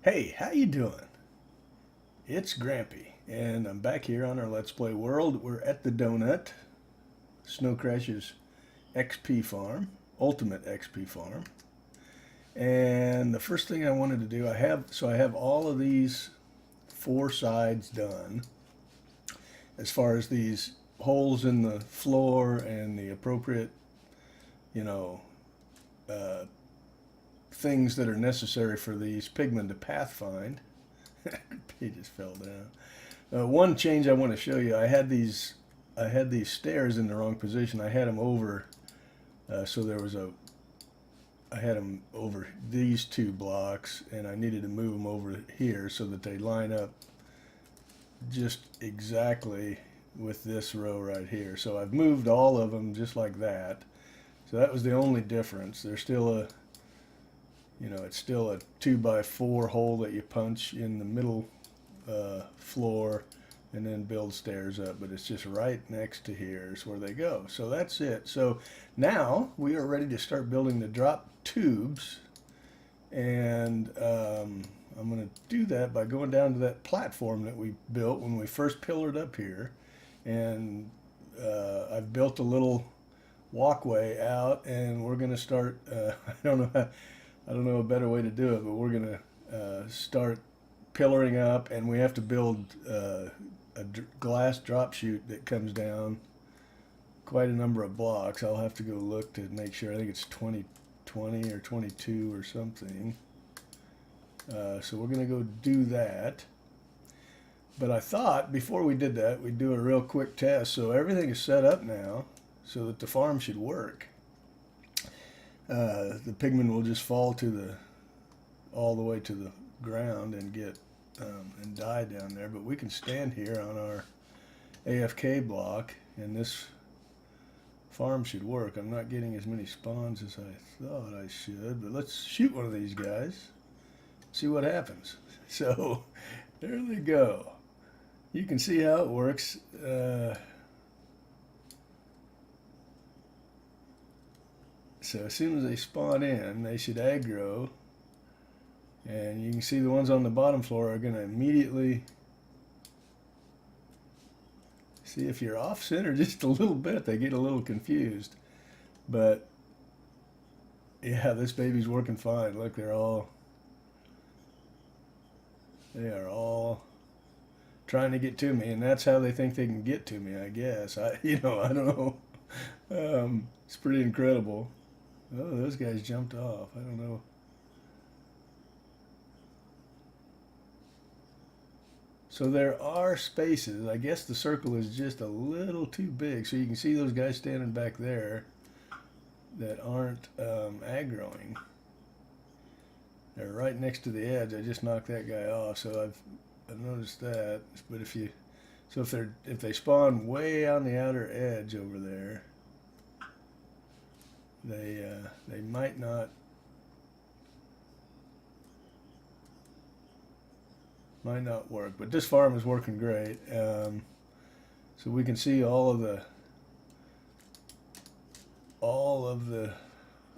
Hey, how you doing? It's Grampy, and I'm back here on our Let's Play world. We're at the donut, Snocrash's XP farm, ultimate XP farm. And the first thing I wanted to do, I have all of these four sides done as far as these holes in the floor and the appropriate, you know, uh, things that are necessary for these pigmen to pathfind. He just fell down. One change I want to show you. I had these stairs in the wrong position. I had them over, so there was a. I had them over these two blocks, and I needed to move them over here so that they line up just exactly with this row right here. So I've moved all of them just like that. So that was the only difference. There's still a, it's still a 2x4 hole that you punch in the middle floor and then build stairs up, but it's just right next to here is where they go. So that's it. So now we are ready to start building the drop tubes, and I'm going to do that by going down to that platform that we built when we first pillared up here, and I've built a little walkway out, and we're going to start. I don't know a better way to do it, but we're going to start pillaring up, and we have to build glass drop chute that comes down quite a number of blocks. I'll have to go look to make sure. I think it's 20 or 22 or something. So we're going to go do that. But I thought before we did that, we'd do a real quick test. So everything is set up now so that the farm should work. The pigmen will just fall to all the way to the ground and get and die down there, but we can stand here on our AFK block, and this farm should work. I'm not getting as many spawns as I thought I should, but let's shoot one of these guys, see what happens. So there they go. You can see how it works. So as soon as they spawn in, they should aggro. And you can see the ones on the bottom floor are going to immediately see if you're off center just a little bit. They get a little confused. But yeah, this baby's working fine. Look, they are all trying to get to me, and that's how they think they can get to me, I guess. I don't know. It's pretty incredible. Oh, those guys jumped off. I don't know. So there are spaces. I guess the circle is just a little too big. So you can see those guys standing back there that aren't aggroing. They're right next to the edge. I just knocked that guy off. So I've noticed that. But if they spawn way on the outer edge over there, they might not work, but this farm is working great. So we can see all of the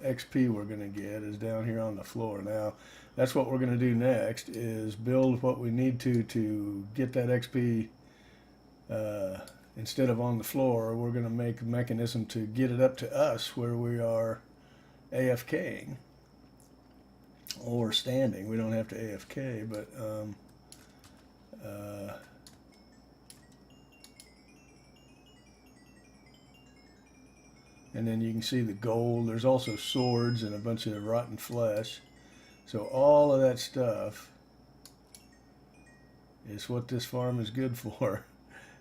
XP we're going to get is down here on the floor. Now that's what we're going to do next, is build what we need to get that XP. Instead of on the floor, we're going to make a mechanism to get it up to us where we are AFKing or standing. We don't have to AFK, but and then you can see the gold. There's also swords and a bunch of rotten flesh. So all of that stuff is what this farm is good for.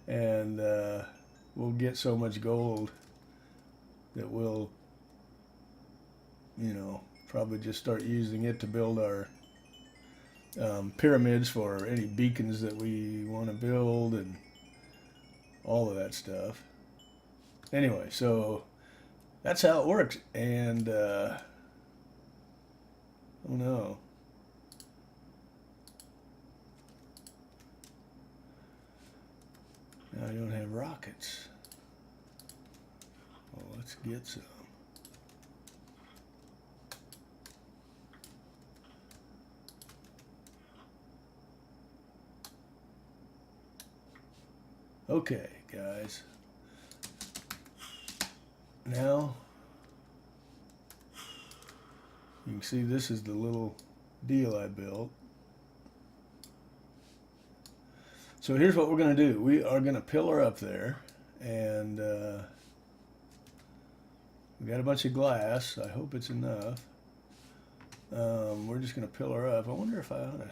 And we'll get so much gold that we'll, probably just start using it to build our pyramids for any beacons that we want to build and all of that stuff. Anyway, so that's how it works. And oh no. Now I don't have rockets. Well, let's get some. Okay, guys. Now, you can see this is the little deal I built. So here's what we're going to do. We are going to pillar up there, and we got a bunch of glass. I hope it's enough. We're just going to pillar up. I wonder if I ought to...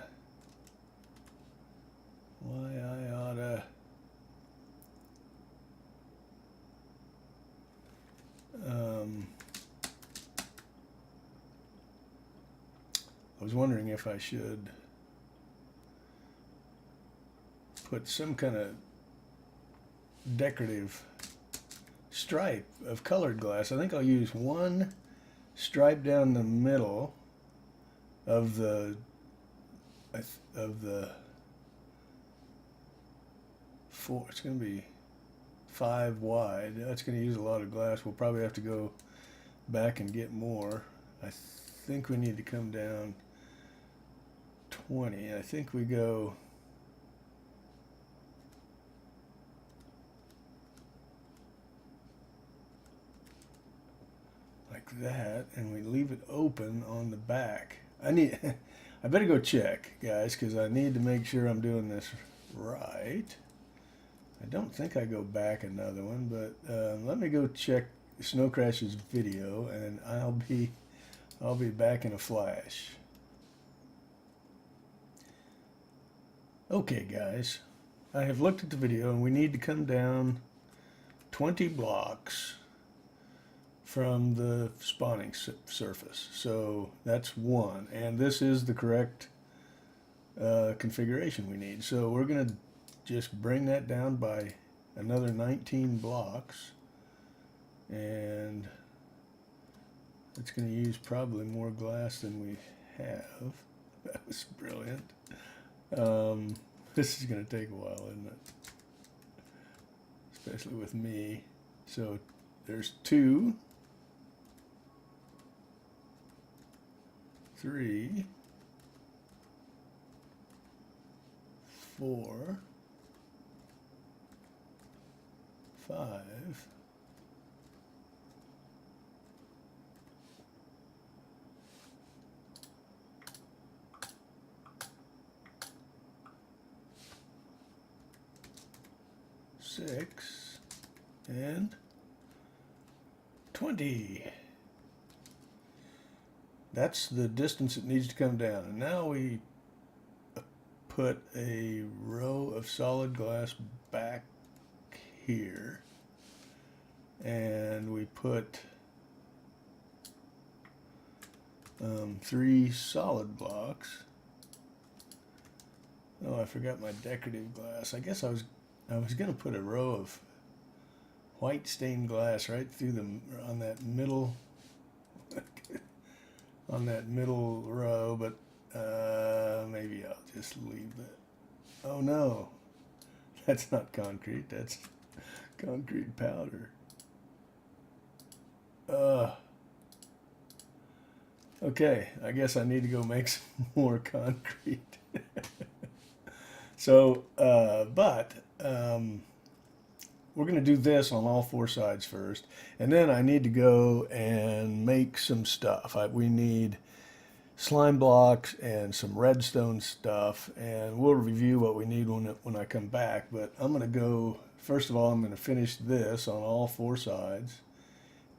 Why I ought to... I was wondering if I should put some kind of decorative stripe of colored glass. I think I'll use one stripe down the middle of the four. It's going to be 5 wide. That's going to use a lot of glass. We'll probably have to go back and get more. I think we need to come down 20. I think we go like that, and we leave it open on the back. I better go check, guys, because I need to make sure I'm doing this right. I don't think I go back another one, but let me go check Snocrash's video, and I'll be back in a flash. Okay, guys, I have looked at the video, and we need to come down 20 blocks from the spawning surface. So that's one, and this is the correct configuration we need. So we're going to just bring that down by another 19 blocks, and it's going to use probably more glass than we have. That was brilliant. This is going to take a while, isn't it? Especially with me. So there's 2, 3, 4, 5, 6, and 20. That's the distance it needs to come down. And now we put a row of solid glass back here, and we put 3 solid blocks. Oh, I forgot my decorative glass. I guess I was going to put a row of white stained glass right through on that middle on that middle row, but maybe I'll just leave that. Oh no, that's not concrete. That's concrete powder. Okay, I guess I need to go make some more concrete. So, we're going to do this on all 4 sides first, and then I need to go and make some stuff. We need slime blocks and some redstone stuff, and we'll review what we need when I come back. But I'm going to go, first of all, I'm going to finish this on all 4 sides,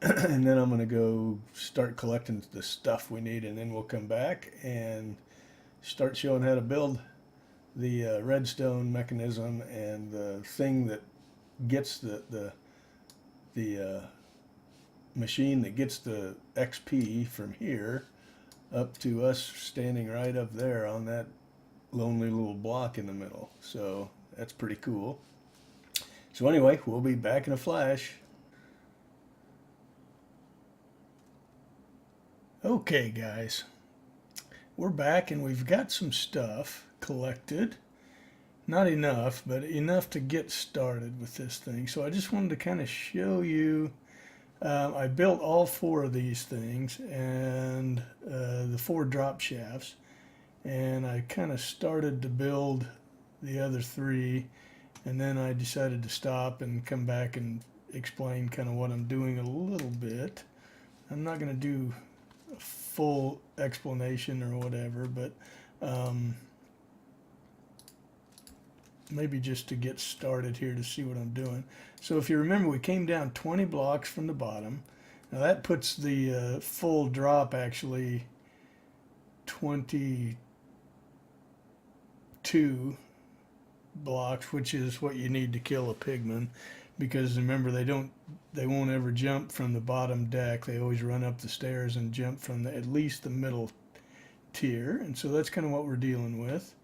and then I'm going to go start collecting the stuff we need, and then we'll come back and start showing how to build the redstone mechanism and the thing that gets the machine that gets the XP from here up to us standing right up there on that lonely little block in the middle. So that's pretty cool. So anyway, we'll be back in a flash. Okay, guys, we're back, and we've got some stuff collected. Not enough, but enough to get started with this thing. So I just wanted to kind of show you. I built all 4 of these things, and the 4 drop shafts, and I kind of started to build the other 3, And then I decided to stop and come back and explain kind of what I'm doing a little bit. I'm not going to do a full explanation or whatever, but maybe just to get started here to see what I'm doing. So if you remember, we came down 20 blocks from the bottom. Now that puts the full drop actually 22 blocks, which is what you need to kill a pigman, because remember they won't ever jump from the bottom deck. They always run up the stairs and jump from at least the middle tier, and so that's kind of what we're dealing with.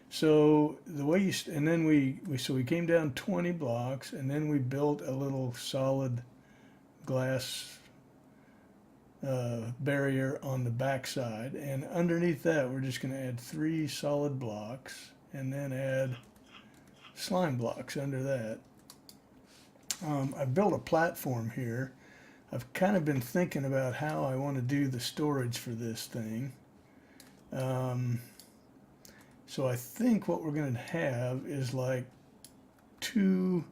So the way you and then we came down 20 blocks, and then we built a little solid glass barrier on the back side, and underneath that we're just going to add 3 solid blocks and then add slime blocks under that. I built a platform here. I've kind of been thinking about how I want to do the storage for this thing. So I think what we're going to have is like 2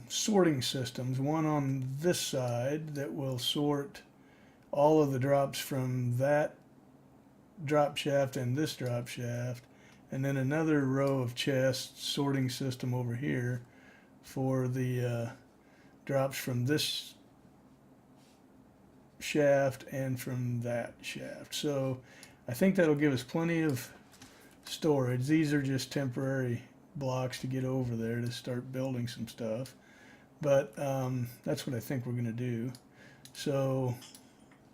sorting systems, one on this side that will sort all of the drops from that drop shaft and this drop shaft, and then another row of chests sorting system over here for the drops from this shaft and from that shaft. So I think that'll give us plenty of storage. These are just temporary blocks to get over there to start building some stuff, but that's what I think we're going to do. So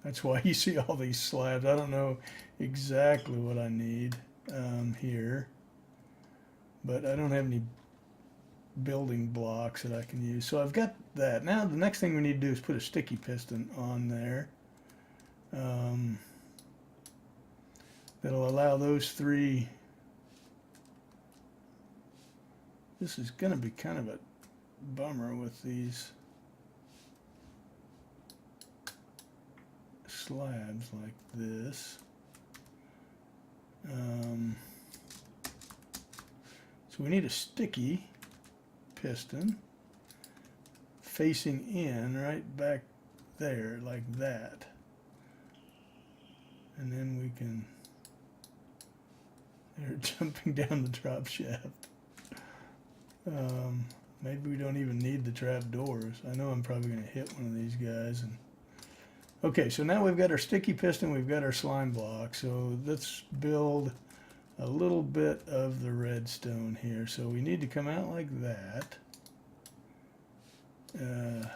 that's why you see all these slabs. I don't know exactly what I need here, but I don't have any building blocks that I can use. So I've got that. Now the next thing we need to do is put a sticky piston on there. That'll allow those 3. This is going to be kind of a bummer with these slabs like this. So we need a sticky piston facing in right back there like that. And then we can, they're jumping down the drop shaft. Maybe we don't even need the trap doors. I know I'm probably going to hit one of these guys. And okay, so now we've got our sticky piston, we've got our slime block. So let's build a little bit of the redstone here. So we need to come out like that. And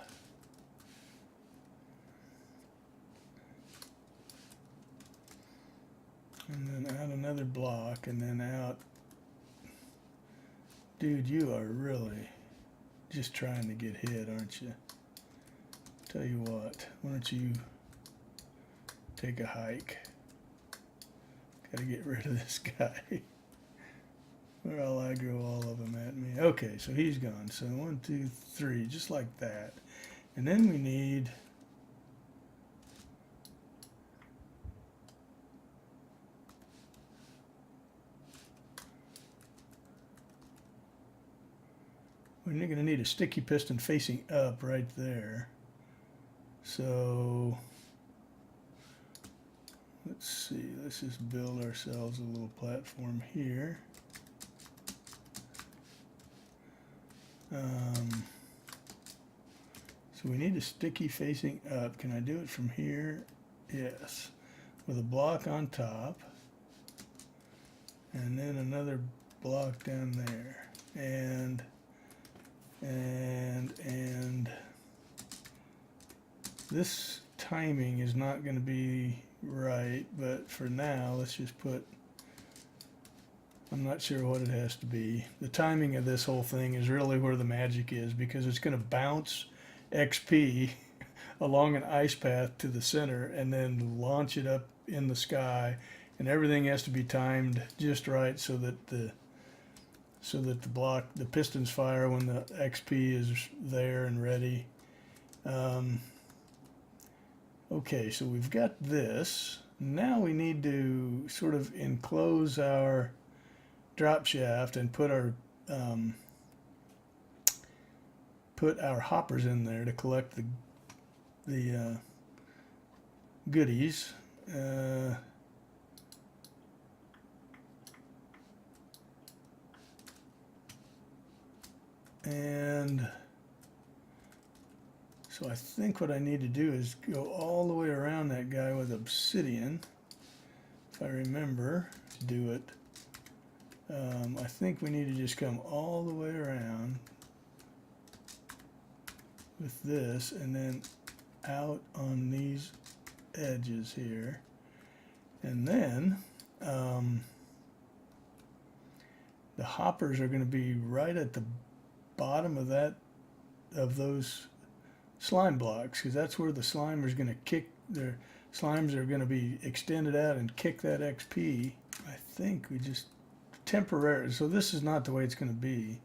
then out another block, and then out. Dude, you are really just trying to get hit, aren't you? Tell you what, why don't you take a hike? Gotta get rid of this guy. Or I'll aggro all of them at me. Okay, so he's gone. So 1, 2, 3, just like that. And then we need we're going to need a sticky piston facing up right there. So let's see, let's just build ourselves a little platform here. So we need a sticky facing up. Can I do it from here? Yes. With a block on top. And then another block down there. And this timing is not going to be right, but for now let's just put, I'm not sure what it has to be. The timing of this whole thing is really where the magic is, because it's going to bounce XP along an ice path to the center and then launch it up in the sky, and everything has to be timed just right so that the pistons fire when the XP is there and ready. Okay, so we've got this. Now we need to sort of enclose our drop shaft and put our put our hoppers in there to collect the goodies. And so I think what I need to do is go all the way around that guy with obsidian, if I remember to do it. I think we need to just come all the way around with this and then out on these edges here. And then the hoppers are going to be right at the bottom of those slime blocks, because that's where the slimer is going to kick. Their slimes are going to be extended out and kick that XP. I think we just temporarily, so this is not the way it's going to be.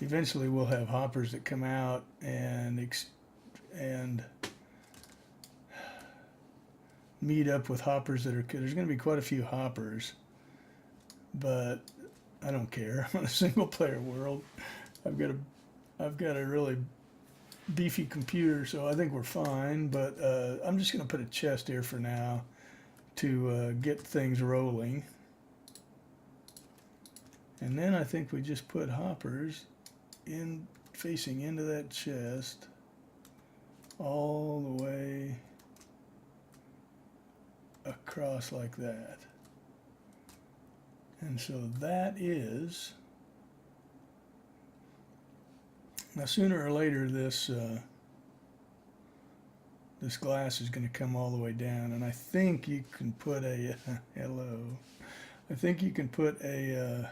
Eventually we'll have hoppers that come out and meet up with hoppers that are, there's going to be quite a few hoppers, but I don't care. I'm in a single player world. I've got a really beefy computer, so I think we're fine, but I'm just going to put a chest here for now to get things rolling. And then I think we just put hoppers in facing into that chest all the way across like that. And so that is, now sooner or later this this glass is going to come all the way down, and I think you can put a hello. I think you can put a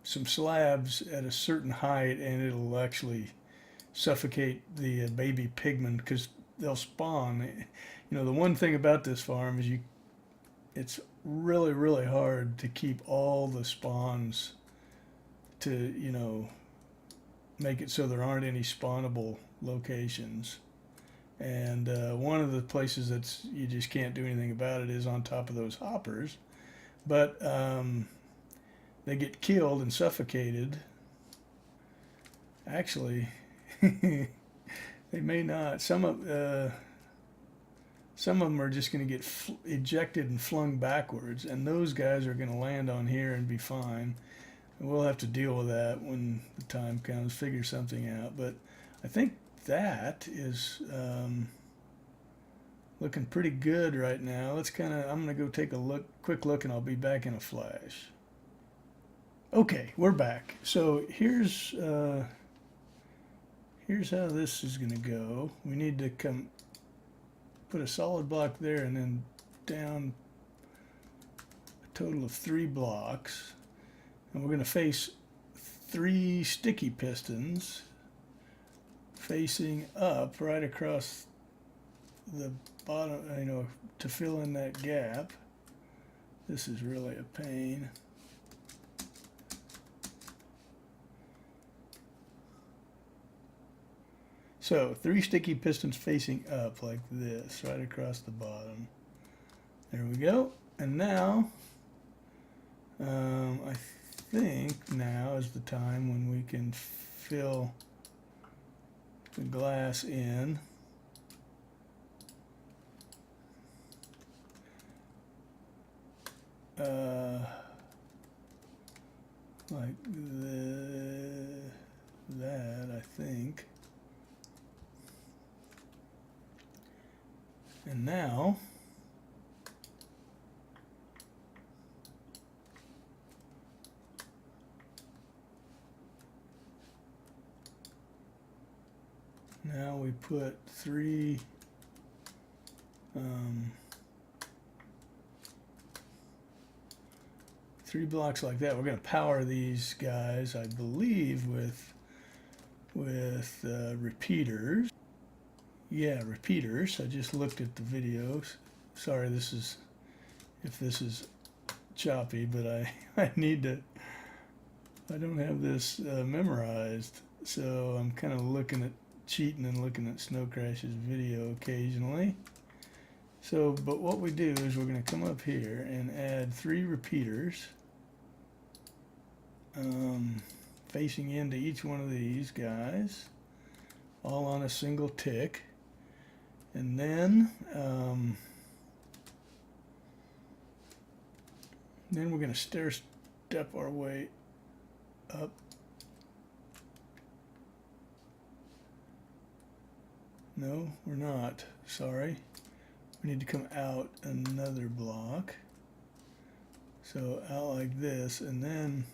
some slabs at a certain height, and it'll actually suffocate the baby pigman, because they'll spawn. You know, the one thing about this farm is it's really, really hard to keep all the spawns to, you know, make it so there aren't any spawnable locations. And one of the places that's you just can't do anything about it is on top of those hoppers. But they get killed and suffocated. Actually, they may not. Some of them are just going to get ejected and flung backwards, and those guys are going to land on here and be fine. And we'll have to deal with that when the time comes, figure something out. But I think that is looking pretty good right now. Let's I'm going to go take a quick look, and I'll be back in a flash. Okay, we're back. So here's how this is going to go. We need to put a solid block there, and then down a total of 3 blocks. And we're going to face 3 sticky pistons facing up right across the bottom, you know, to fill in that gap. This is really a pain. So 3 sticky pistons facing up like this, right across the bottom. There we go. And now, I think now is the time when we can fill the glass in. Like that, I think. And now, we put 3 blocks like that. We're going to power these guys, I believe, with repeaters. Yeah, repeaters. I just looked at the videos. Sorry, if this is choppy, but I need to. I don't have this memorized, so I'm kind of cheating and looking at Snocrash's video occasionally. So, but what we do is we're going to come up here and add 3 repeaters. facing into each one of these guys, all on a single tick. And then we're going to stair step our way up. No, we're not. Sorry. We need to come out another block. So out like this, and then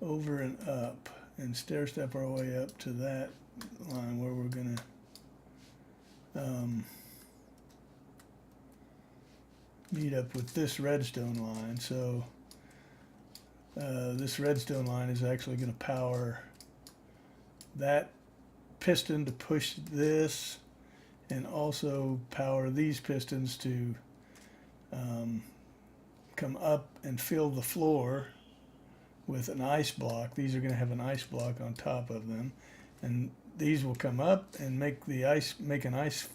over and up, and stair step our way up to that line where we're going to meet up with this redstone line. So this redstone line is actually going to power that piston to push this, and also power these pistons to come up and fill the floor with an ice block. These are going to have an ice block on top of them, and these will come up and make an ice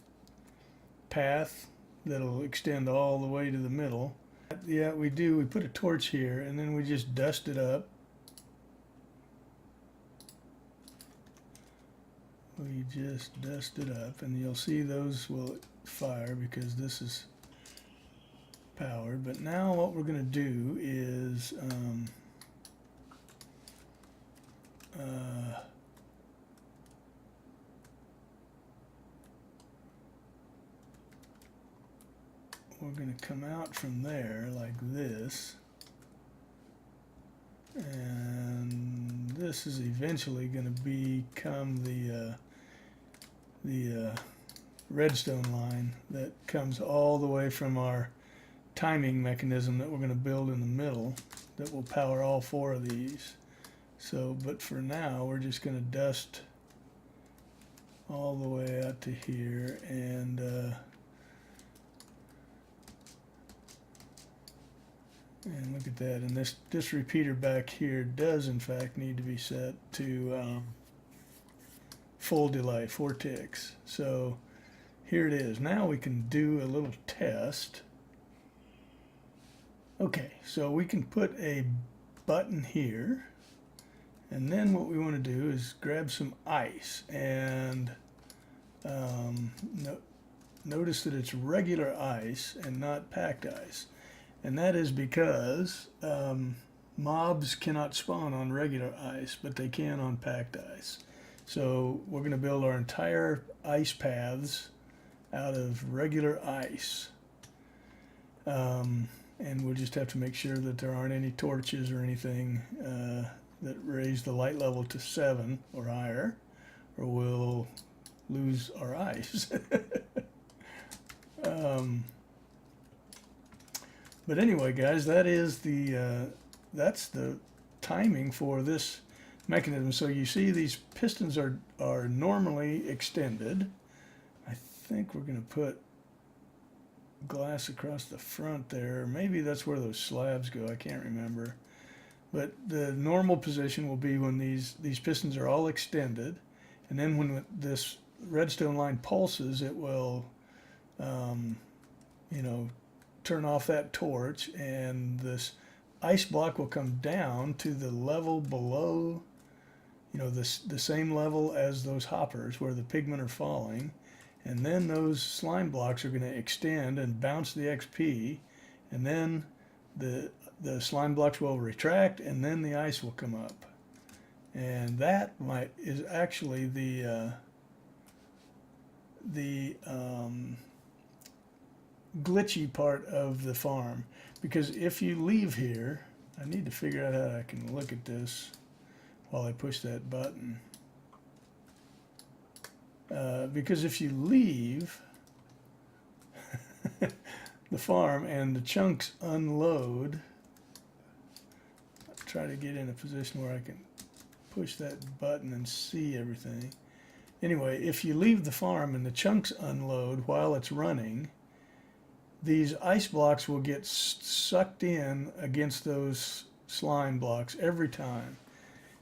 path that'll extend all the way to the middle. Yeah, we put a torch here, and then we just dust it up. We just dust it up, and you'll see those will fire because this is powered. But now what we're going to do is we're going to come out from there like this, and this is eventually going to become the redstone line that comes all the way from our timing mechanism that we're going to build in the middle that will power all four of these. So, but for now, we're just going to dust all the way out to here, and look at that. And this repeater back here does in fact need to be set to full delay, 4 ticks. So here it is. Now we can do a little test. Okay, so we can put a button here, and then what we want to do is grab some ice, and notice that it's regular ice and not packed ice. And that is because mobs cannot spawn on regular ice, but they can on packed ice. So we're going to build our entire ice paths out of regular ice. And we'll just have to make sure that there aren't any torches or anything that raise the light level to 7 or higher, or we'll lose our ice. But anyway, guys, that's the timing for this mechanism. So you see these pistons are normally extended. I think we're going to put glass across the front there. Maybe that's where those slabs go. I can't remember. But the normal position will be when these pistons are all extended, and then when this redstone line pulses, it will, turn off that torch, and this ice block will come down to the level below, the same level as those hoppers where the pigmen are falling, and then those slime blocks are going to extend and bounce the XP, and then the slime blocks will retract, and then the ice will come up. And that is actually the glitchy part of the farm, because if you leave here, I need to figure out how I can look at this while I push that button, because if you leave the farm and the chunks unload, I'll try to get in a position where I can push that button and see everything. Anyway, if you leave the farm and the chunks unload while it's running, these ice blocks will get sucked in against those slime blocks every time,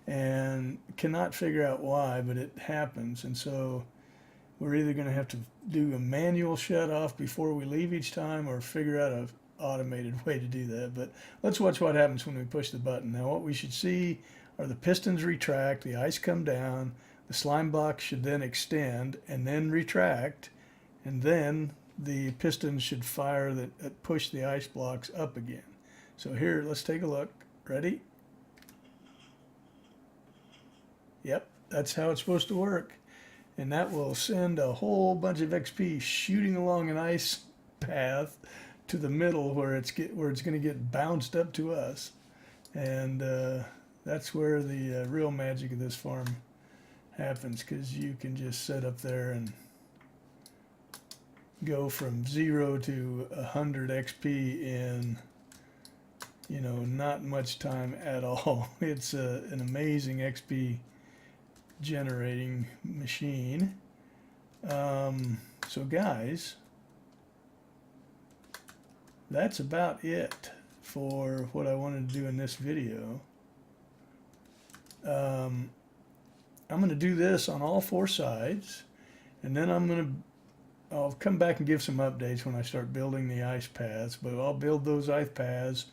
and cannot figure out why, but it happens. And so we're either going to have to do a manual shut off before we leave each time, or figure out automated way to do that. But let's watch what happens when we push the button. Now what we should see are the pistons retract, the ice come down, the slime block should then extend and then retract, and then the pistons should fire that push the ice blocks up again. So here, let's take a look. Ready? Yep, that's how it's supposed to work. And that will send a whole bunch of XP shooting along an ice path to the middle where it's going to get bounced up to us. And that's where the real magic of this farm happens, because you can just sit up there and go from 0 to 100 XP in, you know, not much time at all. It's an amazing XP generating machine. So guys, that's about it for what I wanted to do in this video. I'm going to do this on all 4 sides, and then I'll come back and give some updates when I start building the ice paths, but I'll build those ice paths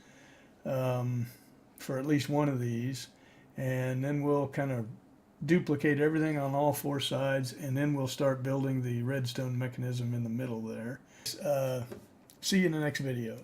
for at least one of these, and then we'll kind of duplicate everything on all 4 sides, and then we'll start building the redstone mechanism in the middle there. See you in the next video.